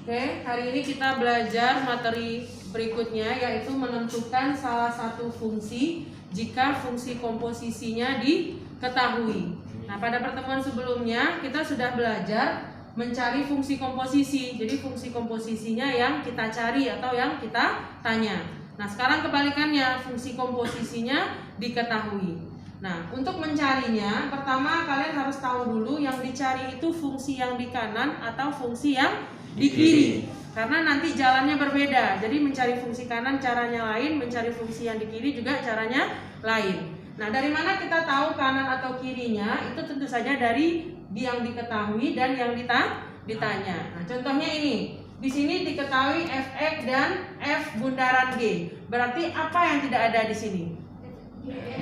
Oke, hari ini kita belajar materi berikutnya, yaitu menentukan salah satu fungsi jika fungsi komposisinya diketahui. Nah, pada pertemuan sebelumnya kita sudah belajar mencari fungsi komposisi. Jadi fungsi komposisinya yang kita cari atau yang kita tanya. Nah, sekarang kebalikannya, fungsi komposisinya diketahui. Nah, untuk mencarinya, pertama kalian harus tahu dulu yang dicari itu fungsi yang di kanan atau fungsi yang di kiri. Karena nanti jalannya berbeda. Jadi mencari fungsi kanan caranya lain, mencari fungsi yang di kiri juga caranya lain. Nah, dari mana kita tahu kanan atau kirinya? Itu tentu saja dari yang diketahui dan yang ditanya. Nah, contohnya ini. Di sini diketahui Fx dan F bundaran G. Berarti apa yang tidak ada di sini?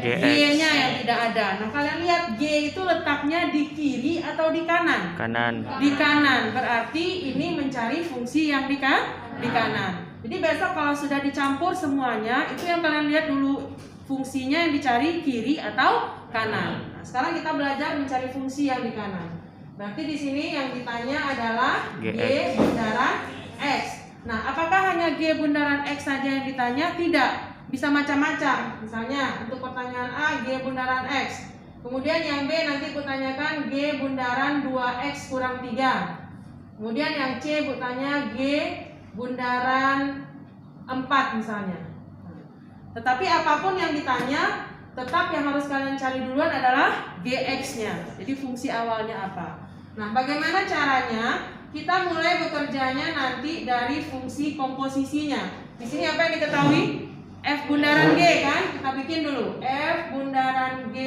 G-nya yang tidak ada. Nah, kalian lihat G itu letaknya di kiri atau di kanan? Kanan. Di kanan. Berarti ini mencari fungsi yang di kanan. Jadi besok kalau sudah dicampur semuanya, itu yang kalian lihat dulu fungsinya yang dicari kiri atau kanan. Nah, sekarang kita belajar mencari fungsi yang di kanan. Berarti di sini yang ditanya adalah G bundaran X. Nah, apakah hanya G bundaran X saja yang ditanya? Tidak. Bisa macam-macam. Misalnya untuk pertanyaan A, G bundaran X. Kemudian yang B nanti kutanyakan G bundaran 2X kurang 3. Kemudian yang C kutanya G bundaran 4 misalnya. Tetapi apapun yang ditanya, tetap yang harus kalian cari duluan adalah Gx-nya. Jadi fungsi awalnya apa. Nah, bagaimana caranya? Kita mulai bekerjanya nanti dari fungsi komposisinya. Di sini apa yang diketahui? F bundaran G kan? Kita bikin dulu. F bundaran G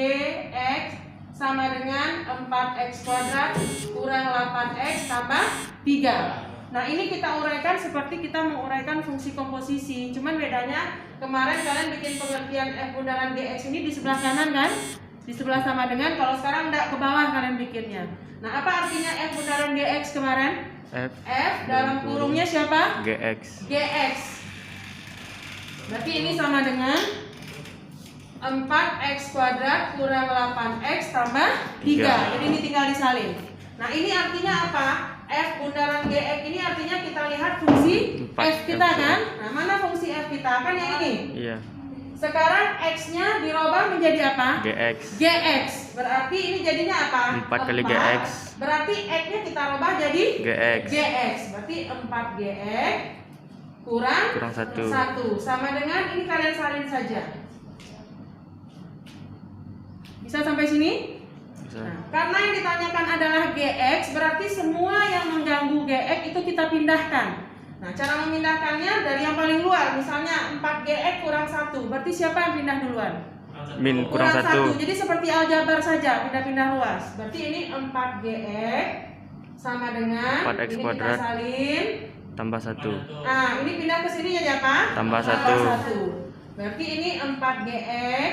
X sama dengan 4X kuadrat kurang 8X tambah 3. Nah, ini kita uraikan seperti kita menguraikan fungsi komposisi. Cuman bedanya kemarin kalian bikin pengertian F bundaran Gx ini di sebelah kanan kan? Di sebelah sama dengan, kalau sekarang enggak ke bawah kalian bikinnya. Nah, apa artinya F bundaran Gx kemarin? F dalam kurungnya siapa? Gx. Gx. Berarti ini sama dengan 4X kuadrat kurang 8X tambah 3. Jadi ini tinggal disalin. Nah, ini artinya apa? F bundaran Gx ini artinya kita lihat fungsi F kita kan? Nah, mana fungsi F kita? Kan yang ini. Iya. Sekarang X-nya dirubah menjadi apa? Gx. Gx. Berarti ini jadinya apa? 4 kali Gx. Berarti X-nya kita rubah jadi Gx. Gx. Berarti 4Gx kurang 1 sama dengan ini, kalian salin saja. Bisa sampai sini? Bisa. Nah, karena yang ditanyakan adalah Gx, berarti semua yang mengganggu Gx itu kita pindahkan. Nah, cara memindahkannya dari yang paling luar, misalnya 4Gx kurang 1, berarti siapa yang pindah duluan? Min kurang 1. Jadi seperti aljabar saja, pindah-pindah luas. Berarti ini 4Gx sama dengan 4X ini kuadrat kita salin tambah 1. Nah, ini pindah ke sini jadi apa? Tambah 1. Berarti ini 4Gx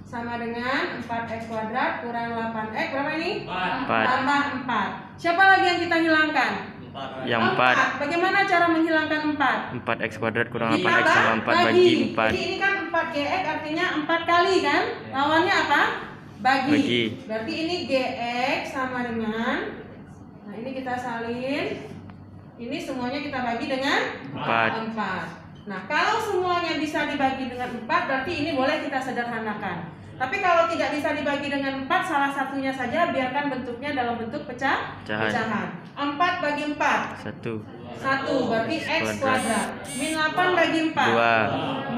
sama dengan 4X kuadrat kurang 8X. Berapa ini? 4. Tambah 4. Siapa lagi yang kita hilangkan? Yang 4. Bagaimana cara menghilangkan 4? 4X kuadrat kurang 8X sama 4 bagi 4. Jadi ini kan 4Gx artinya 4 kali kan? Lawannya apa? Bagi. Berarti ini Gx sama dengan, nah ini kita salin. Ini semuanya kita bagi dengan 4. Nah, kalau semuanya bisa dibagi dengan 4, berarti ini boleh kita sederhanakan. Tapi kalau tidak bisa dibagi dengan 4, salah satunya saja, biarkan bentuknya dalam bentuk pecahan. 4 bagi 4 1, berarti X kuadrat. Min 8 bagi 4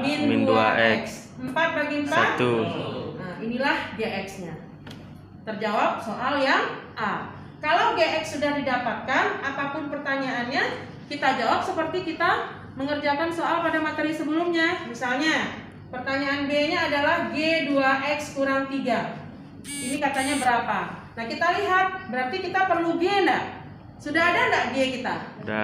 2. Min 2X. 4 bagi 4 1. Nah, inilah Gx-nya. Terjawab soal yang A. Kalau Gx sudah didapatkan, apapun pertanyaannya, kita jawab seperti kita mengerjakan soal pada materi sebelumnya. Misalnya, pertanyaan B-nya adalah G2X kurang 3. Ini katanya berapa? Nah, kita lihat, berarti kita perlu G enggak? Sudah ada enggak G kita?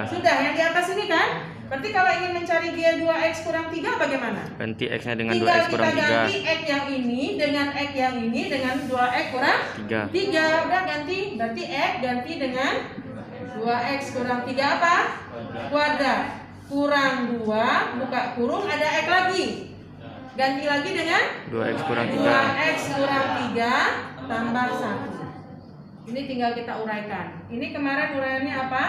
Sudah, yang di atas ini kan? Berarti kalau ingin mencari G2X kurang 3 bagaimana? Ganti X-nya dengan Tinggal 2X kurang 3. kita ganti X yang ini dengan X yang ini dengan 2X kurang 3. Udah ganti. Berarti X ganti dengan 2X kurang 3 apa? Kuadrat. Kurang 2, buka kurung, ada X lagi. Ganti lagi dengan 2X kurang 3. 2X kurang 3 tambah 1. Ini tinggal kita uraikan. Ini kemarin uraiannya apa?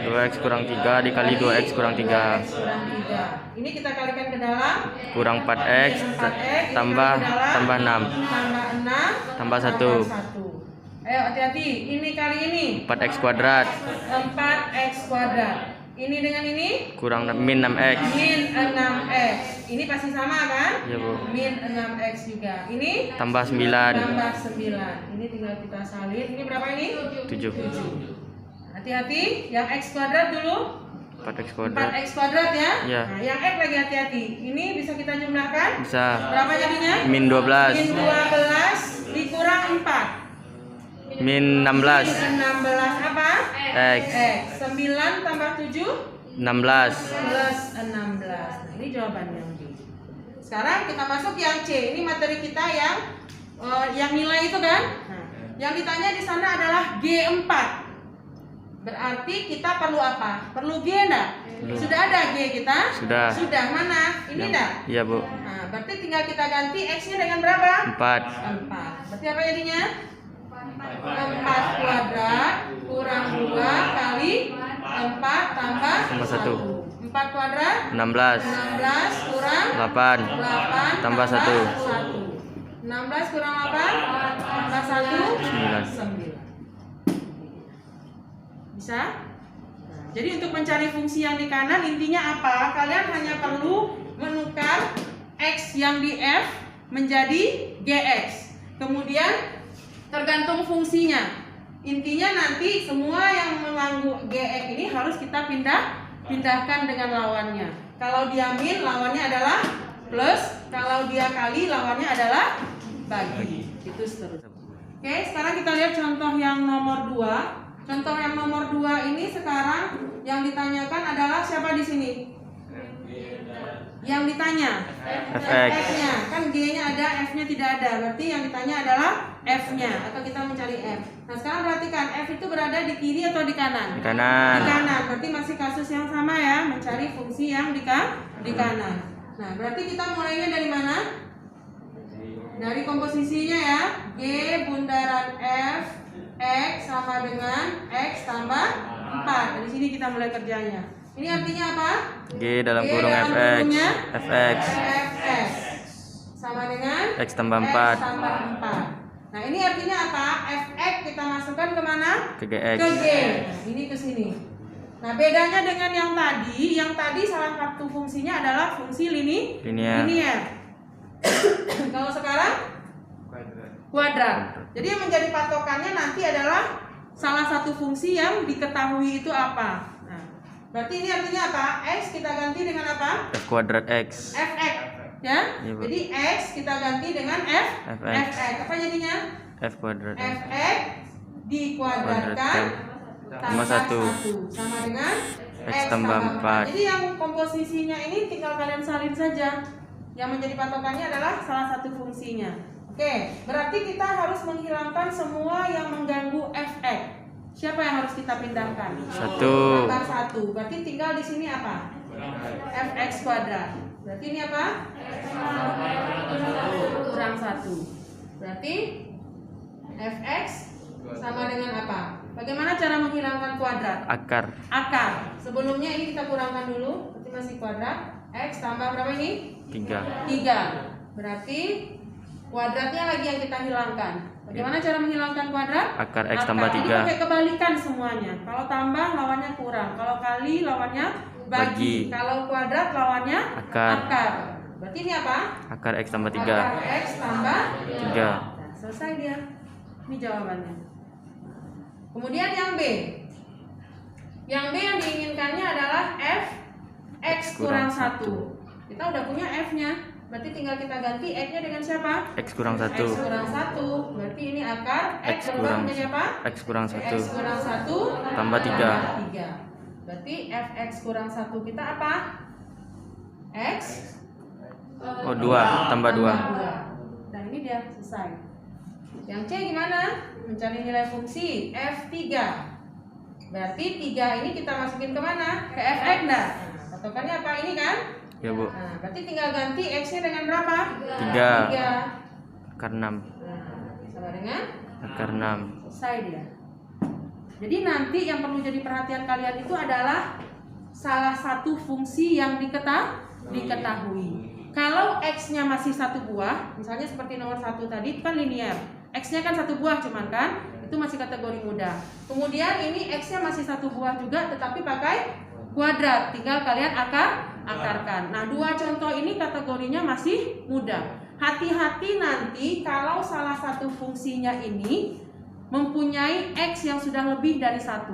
2x kurang 3 dikali 2x kurang 3 2x kurang 3. Ini kita kalikan ke dalam. kurang 4x tambah 6 tambah 6 tambah 1. Ayo hati-hati. Ini kali ini 4x kuadrat 4x kuadrat. Ini dengan ini kurang min 6x. min 6x. Ini pasti sama kan? Iya, Bu. Min 6x juga. Ini Tambah 9. tambah 9. Ini tinggal kita salin. Ini berapa ini? 7. Hati-hati, yang x kuadrat dulu. 4x kuadrat 4x kuadrat ya. Iya. Nah, yang x lagi hati-hati. Ini bisa kita jumlahkan. bisa Berapa jadinya? min Min 12 12 dikurang 4. min 16 16 apa? x X. 9 tambah 7 16 plus 16. Nah, ini jawabannya. Sekarang kita masuk yang C. Ini materi kita yang nilai itu kan? Nah, yang ditanya di sana adalah G4. Berarti kita perlu apa? Perlu G enggak? Belum. Sudah ada G kita? Sudah. Sudah. Mana? Ini enggak? iya, Bu. Nah, berarti tinggal kita ganti X-nya dengan berapa? 4 4. Berarti apa jadinya? 4 kuadrat kurang 2 kali 4 tambah Tambah 1. 4 kuadrat 16 16 kurang 8 8 tambah 1 16 kurang 8 tambah 1 9 9. Bisa? Nah, jadi untuk mencari fungsi yang di kanan intinya apa? Kalian hanya perlu menukar X yang di F menjadi GX. Kemudian tergantung fungsinya. Intinya nanti semua yang mengandung GX ini harus kita pindahkan dengan lawannya. Kalau dia min, lawannya adalah plus. Kalau dia kali, lawannya adalah bagi. Itu seterusnya. Oke, sekarang kita lihat contoh yang nomor 2. Contoh yang nomor 2 ini sekarang yang ditanyakan adalah siapa di sini? Yang ditanya F-nya, kan G-nya ada, F-nya tidak ada. Berarti yang ditanya adalah F-nya, atau kita mencari F. Nah sekarang perhatikan, F itu berada di kiri atau di kanan? di kanan Di kanan, berarti masih kasus yang sama ya, mencari fungsi yang di kanan. Nah berarti kita mulainya dari mana? Dari komposisinya ya. G bundaran F, X sama dengan X tambah 4. Dari sini kita mulai kerjanya. Ini artinya apa? G dalam G kurung dalam fx kurungnya fx Fx sama dengan x tambah X 4 tambah 4. Nah ini artinya apa? Fx kita masukkan kemana? ke gx Ke G. Nah, ini ke sini. Nah bedanya dengan yang tadi salah satu fungsinya adalah fungsi linear. Kalau sekarang kuadrat. Jadi yang menjadi patokannya nanti adalah salah satu fungsi yang diketahui itu apa. Berarti ini artinya apa? X kita ganti dengan apa? f kuadrat x Fx ya. Iya, Bu. Jadi X kita ganti dengan Fx. Apa jadinya? f kuadrat Fx dikuadratkan tambah 1 sama dengan X tambah 4. Jadi yang komposisinya ini tinggal kalian salin saja. Yang menjadi patokannya adalah salah satu fungsinya. Oke, berarti kita harus menghilangkan semua yang mengganggu Fx. Siapa yang harus kita pindahkan? 1. Tambah 1. Berarti tinggal di sini apa? Fx kuadrat. Berarti ini apa? Kurang 1. Berarti Fx sama dengan apa? Bagaimana cara menghilangkan kuadrat? Akar. Sebelumnya ini kita kurangkan dulu. Berarti masih kuadrat. X tambah berapa ini? 3 3. Berarti kuadratnya lagi yang kita hilangkan. Bagaimana cara menghilangkan kuadrat? akar x tambah 3 Ini pakai kebalikan semuanya. Kalau tambah lawannya kurang, kalau kali lawannya bagi. Kalau kuadrat lawannya akar. Berarti ini apa? akar x tambah 3 Akar x tambah 3 Nah, selesai dia. Ini jawabannya. Kemudian yang B. Yang B yang diinginkannya adalah f x kurang 1. Kita udah punya f-nya. Berarti tinggal kita ganti x-nya dengan siapa? x kurang 1 X kurang 1. Berarti ini akar X berubah menjadi apa? x kurang 1 X kurang 1 tambah 3 Berarti Fx kurang 1 kita apa? X oh 2 tambah 2 Nah ini dia selesai. Yang C gimana? Mencari nilai fungsi F3. Berarti 3 ini kita masukin kemana? Ke Fx enggak? Nah, patokannya apa ini kan? ya, Bu. Nah, berarti tinggal ganti X-nya dengan berapa? 3 akar 6 Nah, sama dengan Karena Selesai dia. Jadi nanti yang perlu jadi perhatian kalian itu adalah salah satu fungsi yang diketahui. Kalau X-nya masih satu buah, misalnya seperti nomor 1 tadi itu kan linear. X-nya kan satu buah cuman kan, itu masih kategori mudah. Kemudian ini X-nya masih satu buah juga tetapi pakai kuadrat, tinggal kalian akarkan. Nah, dua contoh ini kategorinya masih mudah. Hati-hati nanti kalau salah satu fungsinya ini mempunyai X yang sudah lebih dari 1.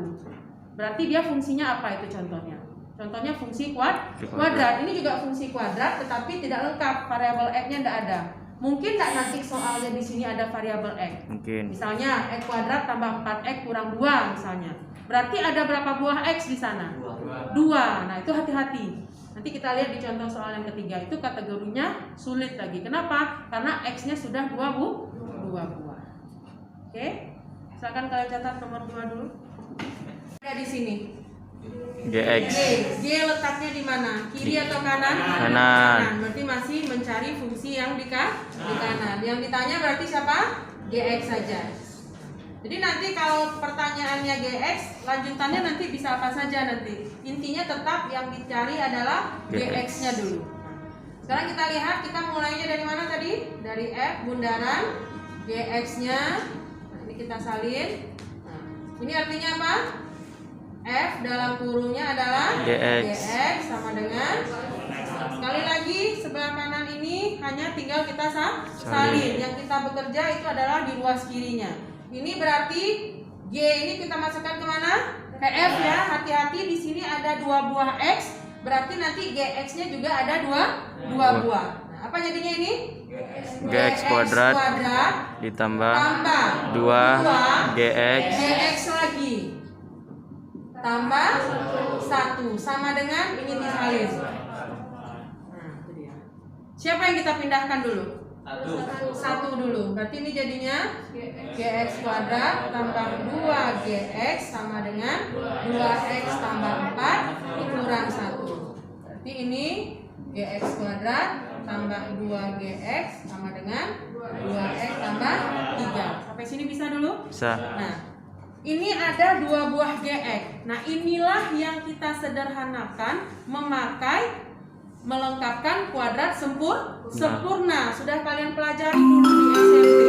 Berarti dia fungsinya apa itu contohnya? Contohnya fungsi kuadrat. Ini juga fungsi kuadrat tetapi tidak lengkap, variabel X-nya tidak ada. Mungkin tidak nanti soalnya di sini ada variabel X. mungkin Misalnya X kuadrat tambah 4X kurang 2 misalnya. Berarti ada berapa buah X di sana? 2. Nah, itu hati-hati. Nanti kita lihat di contoh soal yang ketiga itu kategorinya sulit lagi. Kenapa? Karena X-nya sudah 2 buah. Oke. Silakan kalian catat nomor 2 dulu. Ada di sini. GX. G letaknya di mana? Kiri atau kanan? Kanan. Berarti masih mencari fungsi yang di kanan. Yang ditanya berarti siapa? GX saja. Jadi nanti kalau pertanyaannya GX, lanjutannya nanti bisa apa saja nanti. Intinya tetap yang dicari adalah GX-nya dulu. Sekarang kita lihat, kita mulainya dari mana tadi? Dari F bundaran GX-nya. Nah, ini kita salin. Nah, ini artinya apa? F dalam kurungnya adalah GX sama dengan, sekali lagi sebelah kanan ini hanya tinggal kita salin. Yang kita bekerja itu adalah di ruas kirinya. Ini berarti G ini kita masukkan kemana? Ke F ya. Hati-hati di sini ada 2 buah X. Berarti nanti GX-nya juga ada 2 buah. Nah, apa jadinya ini? GX kuadrat ditambah 2 GX lagi tambah 1 sama dengan ini disalin. Nah, itu dia. Siapa yang kita pindahkan dulu? 1 dulu. Berarti ini jadinya GX kuadrat tambah 2GX sama dengan 2X tambah 4 kurang 1. Berarti ini GX kuadrat tambah 2GX sama dengan 2X tambah 3. Sampai sini bisa dulu? Bisa. Nah, ini ada 2 buah GX. Nah, inilah yang kita sederhanakan melengkapkan kuadrat sempurna. Sudah kalian pelajari dulu di SMP.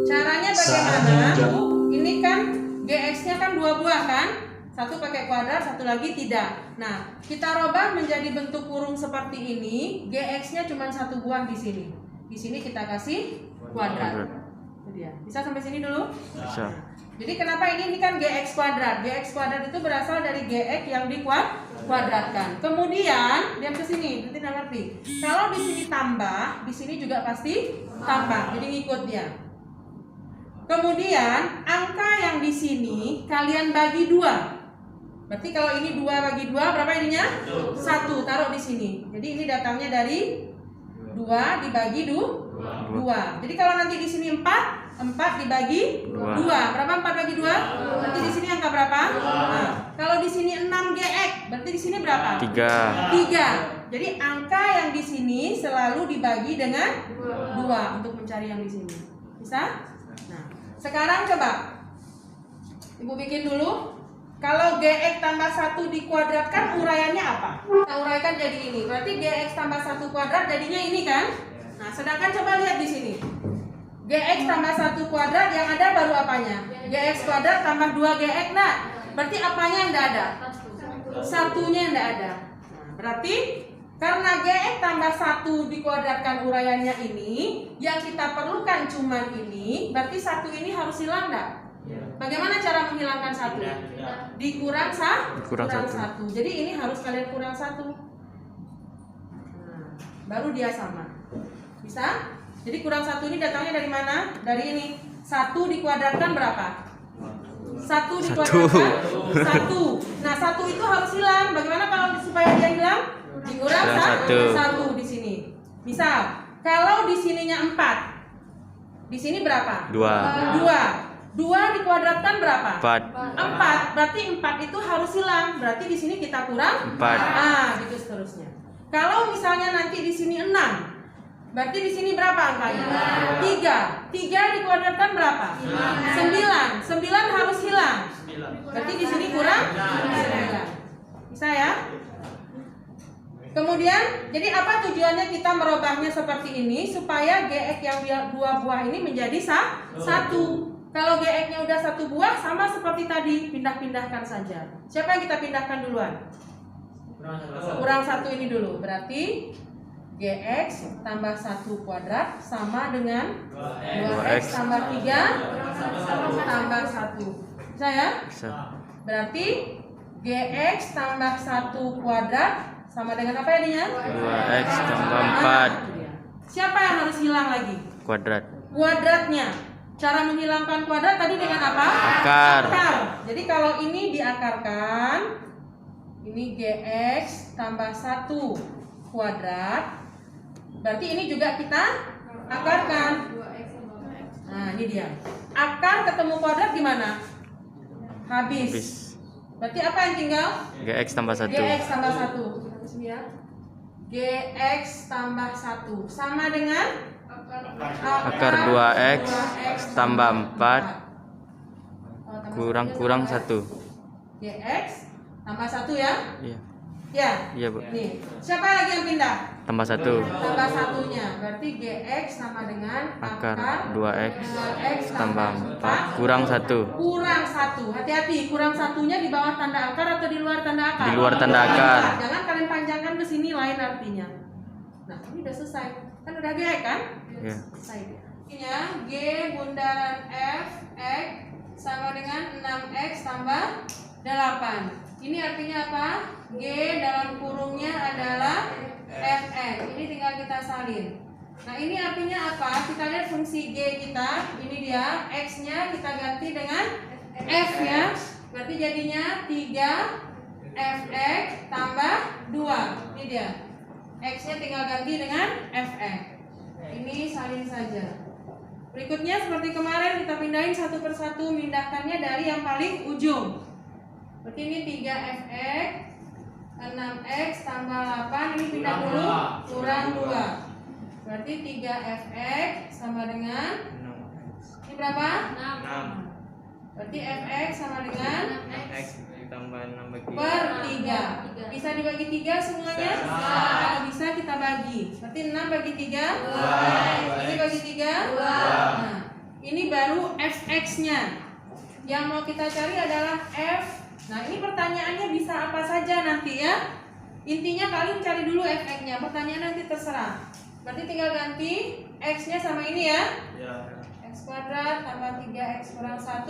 Caranya bagaimana? Ini kan GX-nya kan 2 buah kan? Satu pakai kuadrat, satu lagi tidak. Nah, kita rubah menjadi bentuk kurung seperti ini. GX-nya cuma 1 buah di sini. Di sini kita kasih kuadrat. Dia. Bisa sampai sini dulu? Bisa. Jadi kenapa ini kan GX kuadrat? GX kuadrat itu berasal dari GX yang dikuadratkan. Kemudian diam ke sini, nanti nggak ngerti. Kalau di sini tambah, di sini juga pasti tambah. Jadi ngikut dia. Kemudian angka yang di sini kalian bagi 2. Berarti kalau ini 2 bagi 2 berapa ininya? 1. Taruh di sini. Jadi ini datangnya dari 2 dibagi 2. Jadi kalau nanti di sini 4 dibagi 2. Berapa 4 bagi 2? Berarti di sini angka berapa? Nah, kalau di sini 6GX, berarti di sini berapa? 3. Jadi angka yang di sini selalu dibagi dengan 2 untuk mencari yang di sini. Bisa? Nah, sekarang coba Ibu bikin dulu. Kalau GX tambah 1 dikuadratkan uraiannya apa? Kita uraikan jadi ini. Berarti GX tambah 1 kuadrat jadinya ini kan? Nah, sedangkan coba lihat di sini. GX tambah 1 kuadrat yang ada baru apanya? GX kuadrat tambah 2GX. Nah, berarti apanya yang tidak ada? Satunya yang tidak ada. Nah, berarti karena GX tambah 1 dikuadratkan uraiannya ini, yang kita perlukan cuman ini, berarti 1 ini harus hilang enggak? Bagaimana cara menghilangkan 1? Dikurang 1. Jadi ini harus kalian kurang 1. Nah, baru dia sama. Bisa? Jadi kurang 1 ini datangnya dari mana? Dari ini. 1 dikuadratkan berapa? 1 dikuadratkan 1. Nah, 1 itu harus hilang. Bagaimana kalau supaya dia hilang? Dikurang 1 di sini. Misal, kalau di sininya 4. Di sini berapa? 2 dikuadratkan berapa? 4. Berarti 4 itu harus hilang. Berarti di sini kita kurang 4. Nah, gitu seterusnya. Kalau misalnya nanti di sini 6. Berarti di sini berapa angkanya? 3. 3 dikuadratkan berapa? 9. 9 harus hilang. Berarti di sini kurang 9. Bisa ya? Kemudian, jadi apa tujuannya kita merubahnya seperti ini? Supaya GX yang 2 buah ini menjadi 1. Kalau GX-nya udah 1 buah, sama seperti tadi, pindah-pindahkan saja. Siapa yang kita pindahkan duluan? Kurang 1 ini dulu. Berarti GX tambah 1 kuadrat sama dengan 2X tambah 3 tambah 1. Bisa ya? Bisa. Berarti GX tambah 1 kuadrat sama dengan apa jadinya? 2X tambah 4 Siapa yang harus hilang lagi? kuadrat. Kuadratnya. Cara menghilangkan kuadrat tadi dengan apa? Akar. Jadi kalau ini diakarkan, ini GX tambah 1 kuadrat. Berarti ini juga kita akarkan. Nah, ini dia. Akar ketemu kuadrat gimana? Habis. Berarti apa yang tinggal? GX tambah 1. GX tambah 1. Ya. GX tambah 1 sama dengan Akar 2X tambah 4 kurang 1. GX tambah 1 ya? Iya. Ya. Iya, Bu. Nih, siapa lagi yang pindah? Tambah 1. Tambah 1-nya. Berarti GX sama dengan Akar 2X tambah 4 4 kurang 1. kurang 1. Hati-hati, kurang 1-nya di bawah tanda akar atau di luar tanda akar? Di luar tanda akar. Jangan kalian panjangkan ke sini lain artinya. Nah, ini udah selesai. Kan udah GX kan? Iya. Selesai dia. Artinya G bundaran F X sama dengan 6X tambah 8. Ini artinya apa? G dalam kurungnya adalah Fx. Ini tinggal kita salin. Nah, ini artinya apa? Kita lihat fungsi G kita. Ini dia. X-nya kita ganti dengan F ya. Berarti jadinya 3 Fx tambah 2. Ini dia. X-nya tinggal ganti dengan Fx. Ini salin saja. Berikutnya seperti kemarin kita pindahin satu persatu, pindahkannya dari yang paling ujung. Berarti ini 3Fx 6X tambah 8. Ini pindah dulu, kurang 2. Berarti 3Fx sama dengan ini berapa? 6. Berarti Fx sama dengan X tambah 6 bagi per 3. Bisa dibagi 3 semuanya? Kalau bisa kita bagi. Berarti 6 bagi 3 Ini bagi 3 Nah, ini baru Fx-nya. Yang mau kita cari adalah F. Nah, ini pertanyaannya bisa apa saja nanti ya. Intinya kalian cari dulu Fx-nya. Pertanyaan nanti terserah. Berarti tinggal ganti X-nya sama ini ya. X kuadrat tambah 3X kurang 1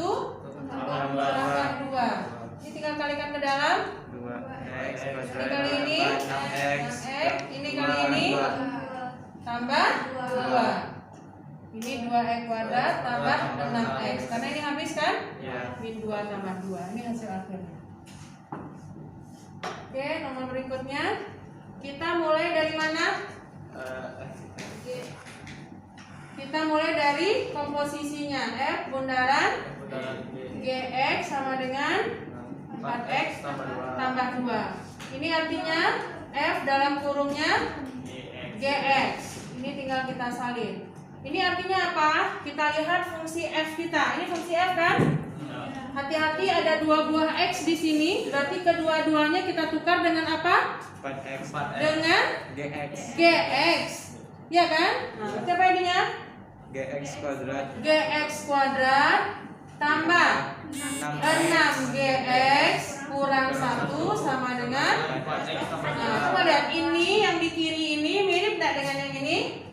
tambah 2. Ini tinggal kalikan ke dalam. 2X Ini kali ini 6X. Ini kali ini tambah 2. Ini 2X kuadrat tambah 6X. Karena ini habis kan? Min 2 tambah 2. Ini hasil akhirnya. Oke, nomor berikutnya. Kita mulai dari mana? Kita mulai dari komposisinya. F bundaran GX sama dengan 4X tambah 2. Ini artinya F dalam kurungnya GX. Ini tinggal kita salin. Ini artinya apa? Kita lihat fungsi F kita. Ini fungsi F kan? Hati-hati ada 2 buah X di sini. Berarti kedua-duanya kita tukar dengan apa? 4X Dengan GX. Ya kan? Nah, siapa ininya? GX kuadrat GX kuadrat tambah 6GX kurang 1 sama dengan Nah, coba lihat ini yang di kiri ini mirip tidak dengan yang ini?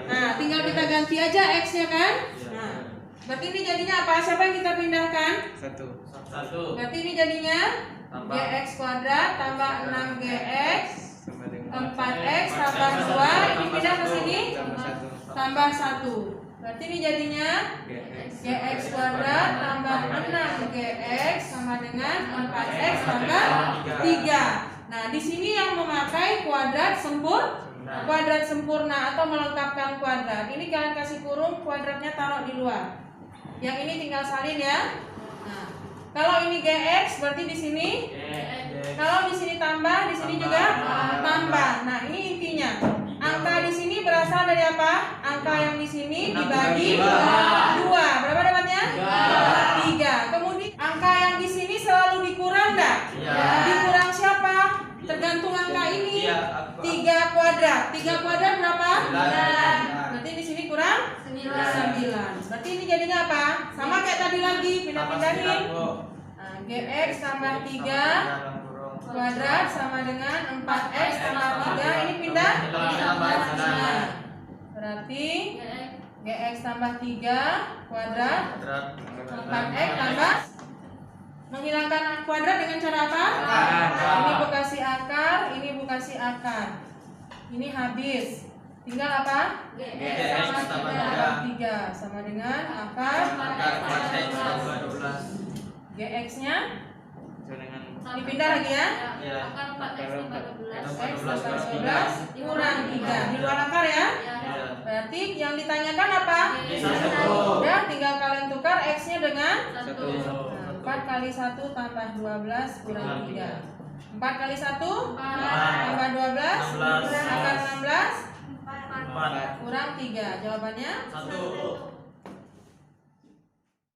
Nah, tinggal kita ganti aja X-nya kan? Nah, berarti ini jadinya apa? Siapa yang kita pindahkan? 1. Berarti ini jadinya GX kuadrat tambah 6GX 4X tambah 2. Ini pindah ke sini tambah 1. Berarti ini jadinya GX kuadrat tambah 6GX sama dengan 4X tambah 3. Nah, di sini yang memakai kuadrat sempurna atau melengkapkan kuadrat. Ini kalian kasih kurung, kuadratnya taruh di luar. Yang ini tinggal salin ya. Nah, kalau ini GX berarti di sini. Kalau di sini tambah, di sini juga tambah. Nah, ini intinya. Angka di sini berasal dari apa? Angka yang di sini dibagi 2. Berapa dapatnya? 3. Kemudian angka yang di sini selalu dikurang enggak? Dikurang siapa? Tergantung angka ini. 3 kuadrat. 3 kuadrat berapa? 9. Berarti di sini kurang 9. Berarti ini jadinya apa? Sama kayak tadi lagi, pindah-pindahin. Nah, GX tambah 3 kuadrat sama dengan 4X tambah 3. Ini pindah? Nah, berarti GX tambah 3 kuadrat 4X tambah, menghilangkan kuadrat dengan cara apa? Ini bekasi akar, ini bekasi akar. Ini habis. Tinggal apa? GX tambah 3 sama dengan akar GX-nya dipindah lagi ya. Akar 4X tambah 12. X tambah 12 kurang 3. Di luar akar ya. Berarti yang ditanyakan apa? Ya, tinggal kalian tukar X-nya dengan 4 kali 1 tambah 12 kurang 3. 4 kali 1 tambah 12 akar 16 kurang 3. Jawabannya 1.